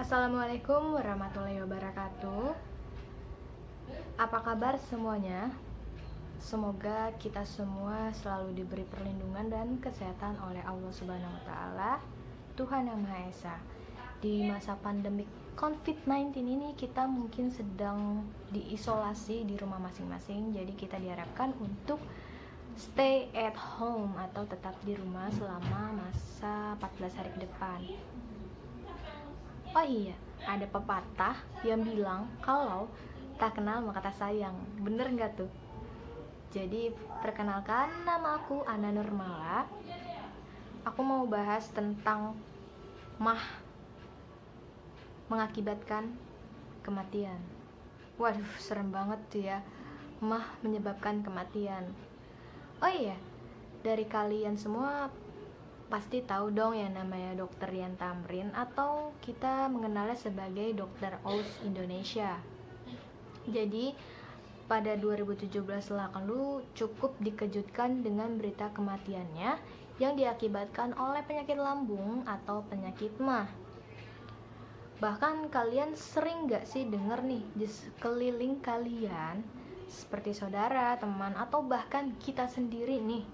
Assalamualaikum warahmatullahi wabarakatuh. Apa kabar semuanya? Semoga kita semua selalu diberi perlindungan dan kesehatan oleh Allah Subhanahu wa taala, Tuhan Yang Maha Esa. Di masa pandemi COVID-19 ini kita mungkin sedang diisolasi di rumah masing-masing. Jadi kita diharapkan untuk stay at home atau tetap di rumah selama masa 14 hari ke depan. Oh iya, ada pepatah yang bilang kalau tak kenal maka tak sayang. Bener nggak tuh? Jadi perkenalkan, nama aku Ana Nurmala. Aku mau bahas tentang mah mengakibatkan kematian. Waduh, serem banget tuh ya. Mah menyebabkan kematian. Oh iya, dari kalian semua pasti tahu dong yang namanya Dr. Rian Tamrin, atau kita mengenalnya sebagai Dr. Aus Indonesia. Jadi pada 2017 lalu cukup dikejutkan dengan berita kematiannya yang diakibatkan oleh penyakit lambung atau penyakit mah. Bahkan kalian sering gak sih denger nih di sekeliling kalian, seperti saudara, teman, atau bahkan kita sendiri nih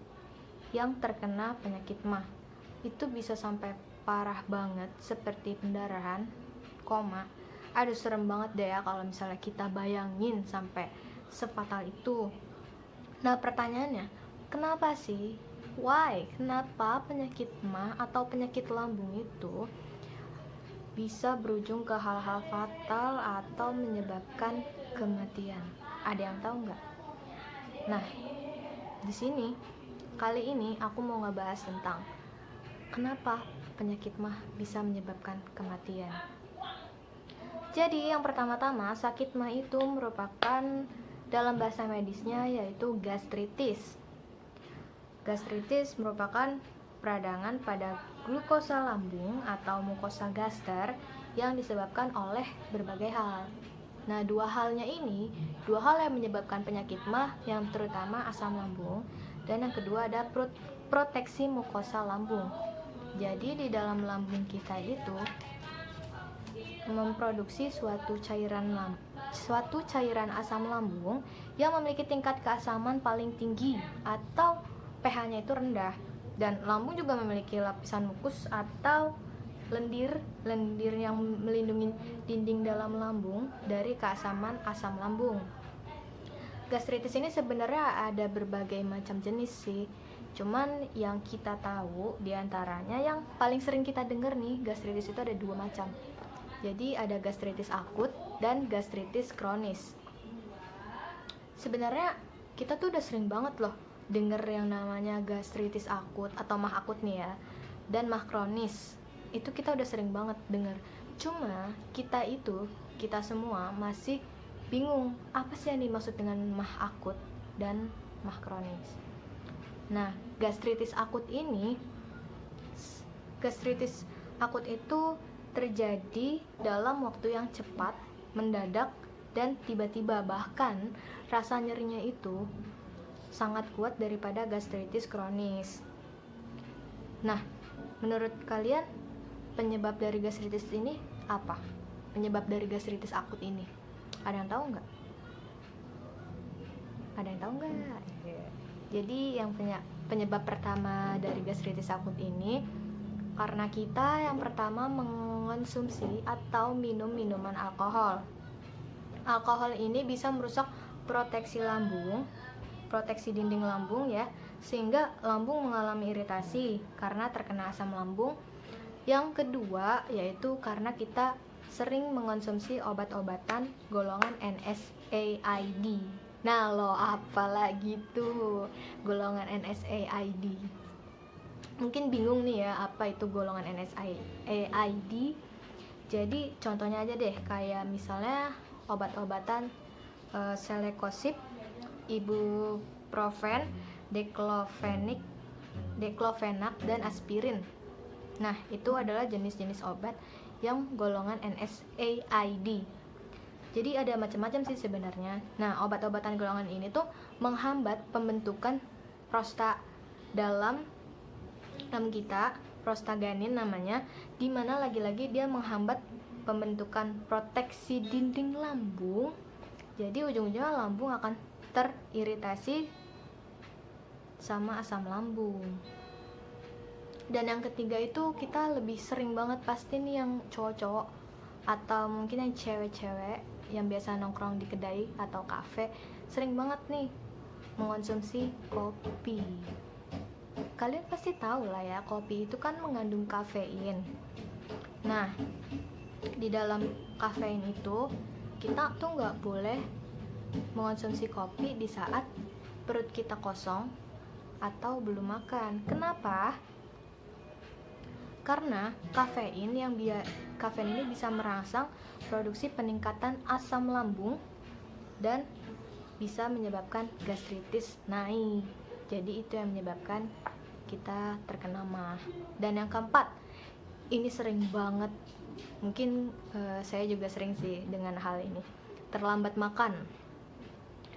yang terkena penyakit mah. Itu bisa sampai parah banget seperti pendarahan, koma. Aduh, serem banget deh ya kalau misalnya kita bayangin sampai sefatal itu. Nah, pertanyaannya, kenapa sih? Why? Kenapa penyakit mah atau penyakit lambung itu bisa berujung ke hal-hal fatal atau menyebabkan kematian? Ada yang tahu nggak? Nah, di sini kali ini aku mau ngebahas tentang kenapa penyakit mah bisa menyebabkan kematian. Jadi yang pertama-tama, sakit mah itu merupakan dalam bahasa medisnya yaitu gastritis. Gastritis merupakan peradangan pada glukosa lambung atau mukosa gaster yang disebabkan oleh berbagai hal. Nah, dua hal yang menyebabkan penyakit mah, yang terutama asam lambung, dan yang kedua ada proteksi mukosa lambung. Jadi di dalam lambung kita itu memproduksi suatu cairan asam lambung yang memiliki tingkat keasaman paling tinggi atau pH-nya itu rendah, dan lambung juga memiliki lapisan mukus atau lendir yang melindungi dinding dalam lambung dari keasaman asam lambung. Gastritis ini sebenarnya ada berbagai macam jenis sih. Cuman yang kita tahu diantaranya yang paling sering kita dengar nih, gastritis itu ada dua macam. Jadi ada gastritis akut dan gastritis kronis. Sebenarnya kita tuh udah sering banget loh denger yang namanya gastritis akut atau mah akut nih ya, dan mah kronis. Itu kita udah sering banget denger. Cuma kita semua masih bingung apa sih yang dimaksud dengan mah akut dan mah kronis. Nah, gastritis akut itu terjadi dalam waktu yang cepat, mendadak, dan tiba-tiba. Bahkan rasa nyerinya itu sangat kuat daripada gastritis kronis. Nah, menurut kalian penyebab dari gastritis ini apa? Penyebab dari gastritis akut ini ada yang tahu nggak? Jadi yang penyebab pertama dari gastritis akut ini karena kita yang pertama mengonsumsi atau minum minuman alkohol. Alkohol ini bisa merusak proteksi dinding lambung ya, sehingga lambung mengalami iritasi karena terkena asam lambung. Yang kedua yaitu karena kita sering mengonsumsi obat-obatan golongan NSAID. Nah, lo apalagi tuh golongan NSAID? Mungkin bingung nih ya, apa itu golongan NSAID? Jadi contohnya aja deh, kayak misalnya obat-obatan selekosip, ibuprofen, deklofenak, dan aspirin. Nah, itu adalah jenis-jenis obat yang golongan NSAID. Jadi ada macam-macam sih sebenarnya. Nah, obat-obatan golongan ini tuh menghambat pembentukan prosta dalam kita, prostaglandin namanya, dimana lagi-lagi dia menghambat pembentukan proteksi dinding lambung. Jadi ujung-ujungnya lambung akan teriritasi sama asam lambung. Dan yang ketiga itu kita lebih sering banget pasti nih yang cowok-cowok atau mungkin yang cewek-cewek yang biasa nongkrong di kedai atau kafe sering banget nih mengonsumsi kopi. Kalian pasti tahu lah ya, kopi itu kan mengandung kafein. Nah, di dalam kafein itu kita tuh nggak boleh mengonsumsi kopi di saat perut kita kosong atau belum makan. Kenapa? Karena kafein ini bisa merangsang produksi peningkatan asam lambung dan bisa menyebabkan gastritis naik. Jadi itu yang menyebabkan kita terkena MAH. Dan yang keempat, ini sering banget, mungkin saya juga sering sih dengan hal ini, terlambat makan.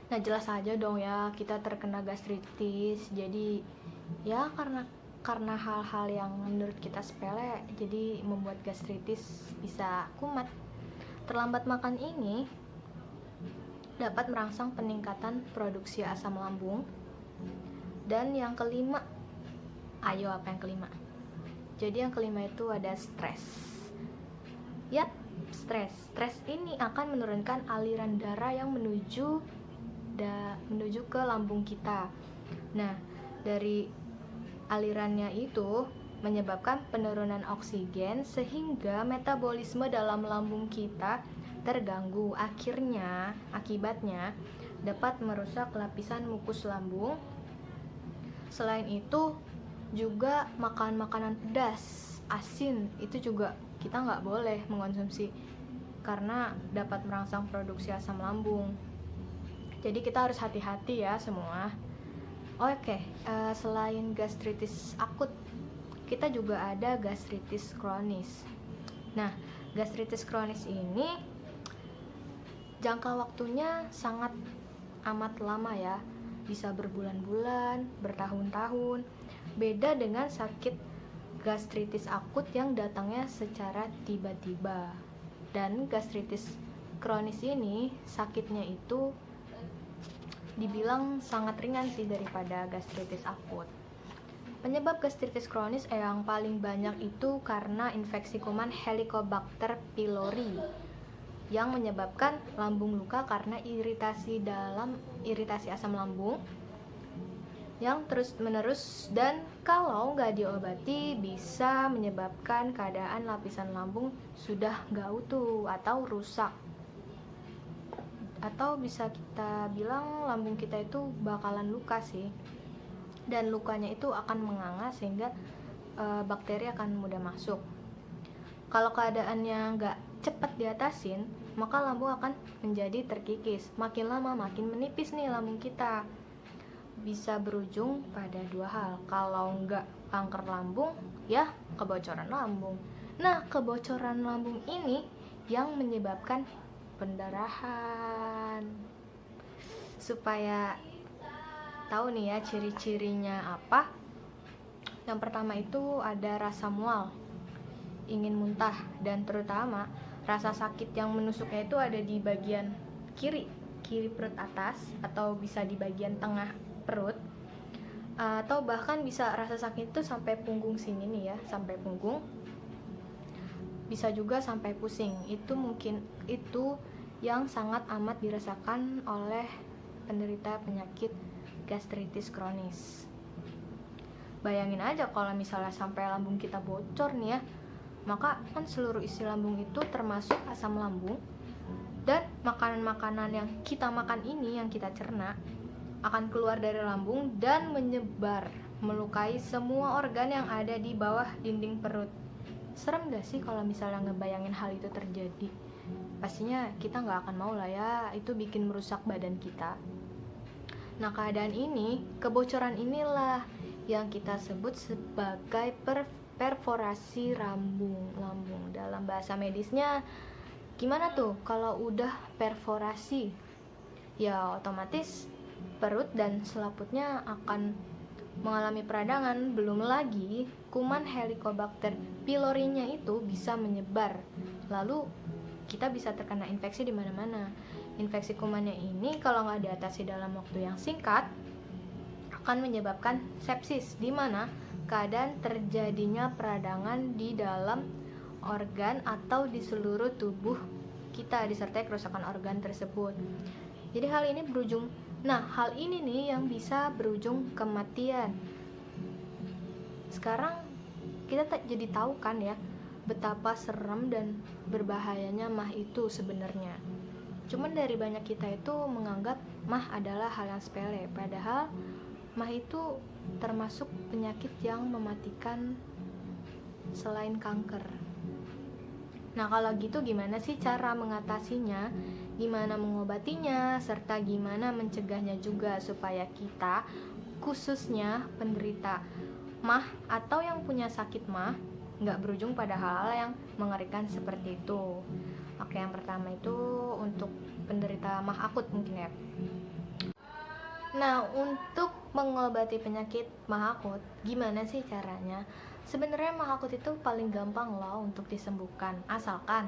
Nah jelas aja dong ya kita terkena gastritis. Jadi ya karena hal-hal yang menurut kita sepele jadi membuat gastritis bisa kumat. Terlambat makan ini dapat merangsang peningkatan produksi asam lambung. Dan yang kelima, ayo apa yang kelima? Jadi yang kelima itu ada stres. Yap, stres. Stres ini akan menurunkan aliran darah yang menuju ke lambung kita. Nah, dari alirannya itu menyebabkan penurunan oksigen sehingga metabolisme dalam lambung kita terganggu. Akibatnya dapat merusak lapisan mukus lambung. Selain itu juga makan makanan pedas, asin itu juga kita nggak boleh mengonsumsi karena dapat merangsang produksi asam lambung. Jadi kita harus hati-hati ya semua. Oke, selain gastritis akut, kita juga ada gastritis kronis. Nah, gastritis kronis ini jangka waktunya sangat amat lama ya, bisa berbulan-bulan, bertahun-tahun. Beda dengan sakit gastritis akut yang datangnya secara tiba-tiba. Dan gastritis kronis ini sakitnya itu dibilang sangat ringan sih daripada gastritis akut. Penyebab gastritis kronis yang paling banyak itu karena infeksi kuman Helicobacter pylori yang menyebabkan lambung luka karena iritasi asam lambung yang terus-menerus, dan kalau nggak diobati bisa menyebabkan keadaan lapisan lambung sudah nggak utuh atau rusak. Atau bisa kita bilang lambung kita itu bakalan luka sih. Dan lukanya itu akan menganga sehingga bakteri akan mudah masuk. Kalau keadaannya nggak cepat diatasin, maka lambung akan menjadi terkikis. Makin lama makin menipis nih lambung kita. Bisa berujung pada dua hal. Kalau nggak kanker lambung, ya kebocoran lambung. Nah, kebocoran lambung ini yang menyebabkan pendarahan. Supaya tahu nih ya ciri-cirinya apa. Yang pertama itu ada rasa mual, ingin muntah, dan terutama rasa sakit yang menusuknya itu ada di bagian kiri perut atas, atau bisa di bagian tengah perut, atau bahkan bisa rasa sakit itu sampai punggung sini nih ya, sampai punggung. Bisa juga sampai pusing. Itu yang sangat amat dirasakan oleh penderita penyakit gastritis kronis. Bayangin aja kalau misalnya sampai lambung kita bocor nih ya, maka kan seluruh isi lambung itu termasuk asam lambung, dan makanan-makanan yang kita makan ini, yang kita cerna, akan keluar dari lambung dan menyebar, melukai semua organ yang ada di bawah dinding perut. Serem gak sih kalau misalnya ngebayangin hal itu terjadi? Pastinya kita gak akan mau lah ya, itu bikin merusak badan kita. Nah, keadaan ini, kebocoran inilah yang kita sebut sebagai perforasi lambung. Dalam bahasa medisnya gimana tuh kalau udah perforasi? Ya otomatis perut dan selaputnya akan mengalami peradangan. Belum lagi kuman Helicobacter pylori-nya itu bisa menyebar lalu kita bisa terkena infeksi di mana-mana. Infeksi kumannya ini kalau nggak diatasi dalam waktu yang singkat akan menyebabkan sepsis, di mana keadaan terjadinya peradangan di dalam organ atau di seluruh tubuh kita disertai kerusakan organ tersebut. Jadi hal ini nih yang bisa berujung kematian. Sekarang kita jadi tahu kan ya betapa serem dan berbahayanya mah itu sebenarnya. Cuman dari banyak kita itu menganggap mah adalah hal yang sepele, padahal mah itu termasuk penyakit yang mematikan selain kanker. Nah, kalau gitu gimana sih cara mengatasinya? Gimana mengobatinya? Serta gimana mencegahnya juga supaya kita, khususnya penderita mah atau yang punya sakit mah, nggak berujung pada hal-hal yang mengerikan seperti itu. Oke, yang pertama itu untuk penderita mah akut mungkin ya. Nah, untuk mengobati penyakit mah akut, gimana sih caranya? Sebenarnya mah akut itu paling gampang loh untuk disembuhkan, asalkan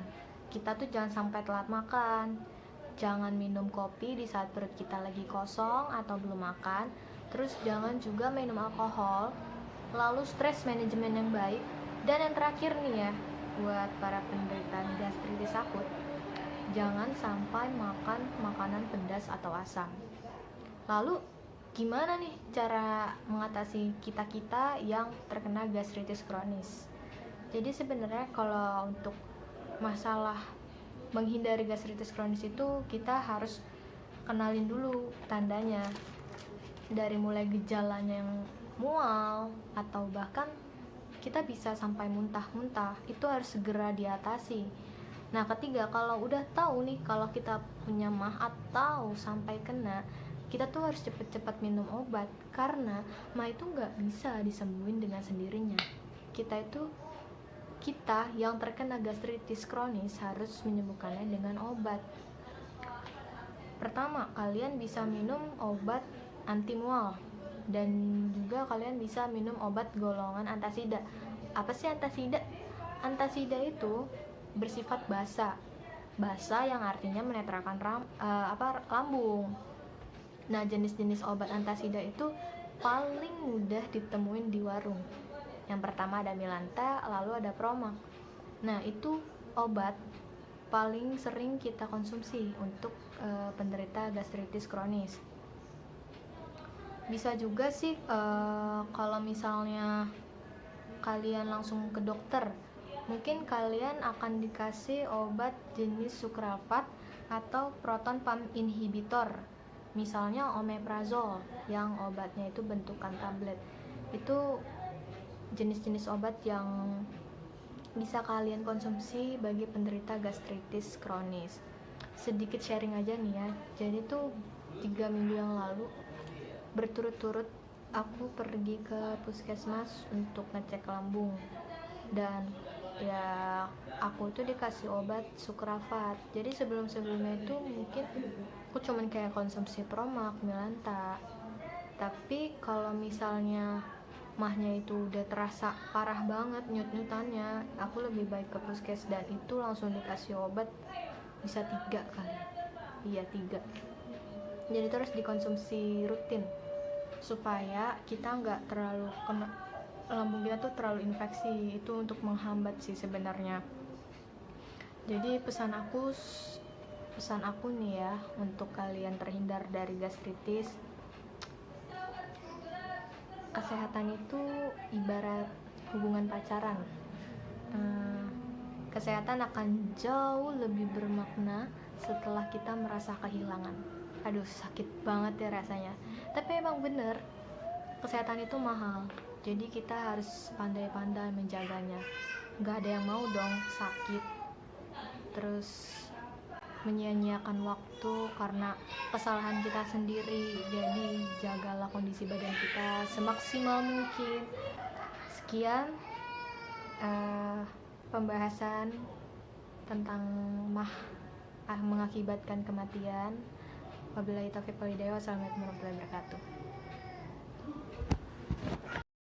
kita tuh jangan sampai telat makan, jangan minum kopi di saat perut kita lagi kosong atau belum makan, terus jangan juga minum alkohol, lalu stres manajemen yang baik, dan yang terakhir nih ya, buat para penderita gastritis akut, jangan sampai makan makanan pedas atau asam. Lalu gimana nih cara mengatasi kita yang terkena gastritis kronis? Jadi sebenarnya kalau untuk masalah menghindari gastritis kronis itu kita harus kenalin dulu tandanya, dari mulai gejalanya yang mual atau bahkan kita bisa sampai muntah-muntah, itu harus segera diatasi. Nah, ketiga, kalau udah tahu nih kalau kita punya mah atau sampai kena, kita tuh harus cepet-cepet minum obat, karena mah itu nggak bisa disembuhin dengan sendirinya. Kita yang terkena gastritis kronis harus menyembuhkannya dengan obat. Pertama, kalian bisa minum obat anti mual, dan juga kalian bisa minum obat golongan antasida. Apa sih antasida? Antasida itu bersifat basa yang artinya menetralkan lambung. Nah, jenis-jenis obat antasida itu paling mudah ditemuin di warung. Yang pertama ada Milanta, lalu ada Promax. Nah, itu obat paling sering kita konsumsi untuk penderita gastritis kronis. Bisa juga sih kalau misalnya kalian langsung ke dokter, mungkin kalian akan dikasih obat jenis sukralfat atau proton pump inhibitor, misalnya omeprazol yang obatnya itu bentukan tablet. Itu jenis-jenis obat yang bisa kalian konsumsi bagi penderita gastritis kronis. Sedikit sharing aja nih ya, jadi tuh 3 minggu yang lalu berturut-turut aku pergi ke puskesmas untuk ngecek lambung, dan ya aku tuh dikasih obat sukralfat. Jadi sebelumnya itu mungkin aku cuman kayak konsumsi Promax, Milanta, tapi kalau misalnya mahnya itu udah terasa parah banget nyut-nyutannya, aku lebih baik ke puskes, dan itu langsung dikasih obat bisa 3 kali. Iya, 3. Jadi terus dikonsumsi rutin supaya kita nggak terlalu lambung kita tuh terlalu infeksi. Itu untuk menghambat sih sebenarnya. Jadi pesan aku nih ya, untuk kalian terhindar dari gastritis, kesehatan itu ibarat hubungan pacaran. Kesehatan akan jauh lebih bermakna setelah kita merasa kehilangan. Aduh, sakit banget ya rasanya, tapi emang bener, kesehatan itu mahal, jadi kita harus pandai-pandai menjaganya. Gak ada yang mau dong sakit terus menyia-nyiakan waktu karena kesalahan kita sendiri. Jadi jagalah kondisi badan kita semaksimal mungkin. Sekian pembahasan tentang mah mengakibatkan kematian. Wabillahi taufiq wal hidayah. Wassalamualaikum warahmatullahi wabarakatuh.